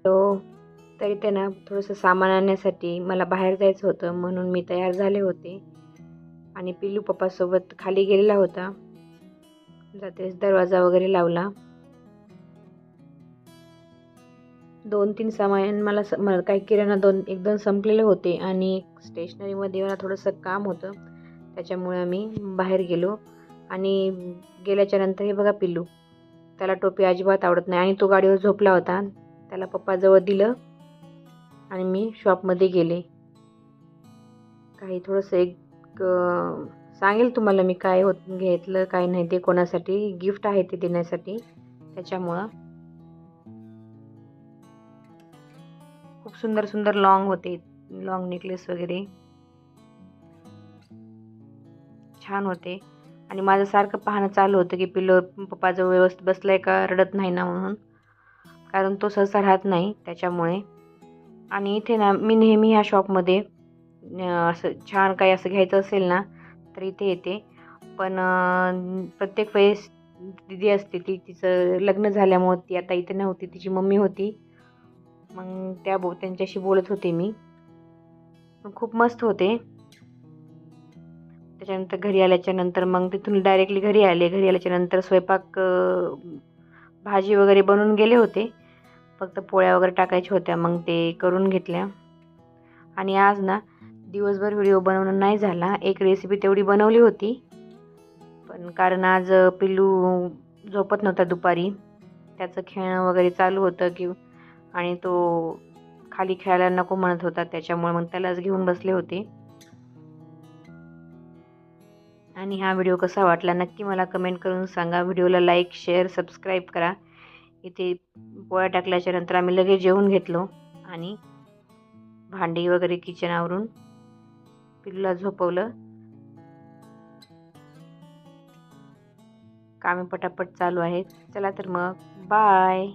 Hello. तर इथे ना थोडंसं सामान आणण्यासाठी मला बाहेर जायचं होतं, म्हणून मी तयार झाले होते आणि पिल्लू पप्पासोबत खाली गेलेला होता. जातेच दरवाजा वगैरे लावला. 2-3 सामान मला काही किराणा एकदम संपलेले होते आणि स्टेशनरीमध्ये मला थोडंसं काम होतं. त्याच्यामुळे आम्ही बाहेर गेलो आणि गेल्याच्या नंतर हे बघा पिल्लू, त्याला टोपी अजिबात आवडत नाही आणि तो गाडीवर झोपला होता. त्याला पप्पाजवळ दिलं आणि मी शॉपमध्ये गेले. काही थोडंसं सांगेल तुम्हाला मी काय घेतलं काय नाही, ते कोणासाठी गिफ्ट आहे ते देण्यासाठी. त्याच्यामुळं खूप सुंदर सुंदर लॉंग नेकलेस वगैरे छान होते आणि माझं सारखं पाहणं चालू होतं की पिल्लू पप्पाजवळ व्यवस्थित बसलाय का, रडत नाही ना म्हणून, कारण तो सहसा राहत नाही त्याच्यामुळे. आणि इथे ना मी नेहमी ह्या शॉपमध्ये असं छान काही असं घ्यायचं असेल ना तर इथे येते. पण प्रत्येक वेळेस दीदी असते, तिचं लग्न झाल्यामुळं ती आता इथे नव्हती, तिची मम्मी होती. मग त्यांच्याशी बोलत होते मी. पण खूप मस्त होते. त्याच्यानंतर घरी आल्याच्या नंतर मग तिथून डायरेक्टली घरी आले. घरी आल्याच्या नंतर स्वयंपाक, भाजी वगैरे बनवून गेले होते. फक्त पोळ्या वगैरे टाकायच्या होत्या, मग ते करून घेतल्या. आणि आज ना दिवसभर व्हिडिओ बनवणं नाही झाला. एक रेसिपी तेवढी बनवली होती, पण कारण आज पिल्लू झोपत नव्हता दुपारी. त्याचं खेळणं वगैरे चालू होतं आणि तो खाली खेळायला नको म्हणत होता, त्याच्यामुळे मग त्यालाच घेऊन बसले होते. आणि हा व्हिडिओ कसा वाटला नक्की मला कमेंट करून सांगा. व्हिडिओला लाईक, शेअर, सबस्क्राईब करा. इथे पोळ्या टाकल्याच्या नंतर आम्ही लगेच जेवून घेतलो आणि भांडी वगैरे किचन आवरून पिल्लूला झोपवलं. कामे पटापट चालू आहेत. चला तर मग बाय.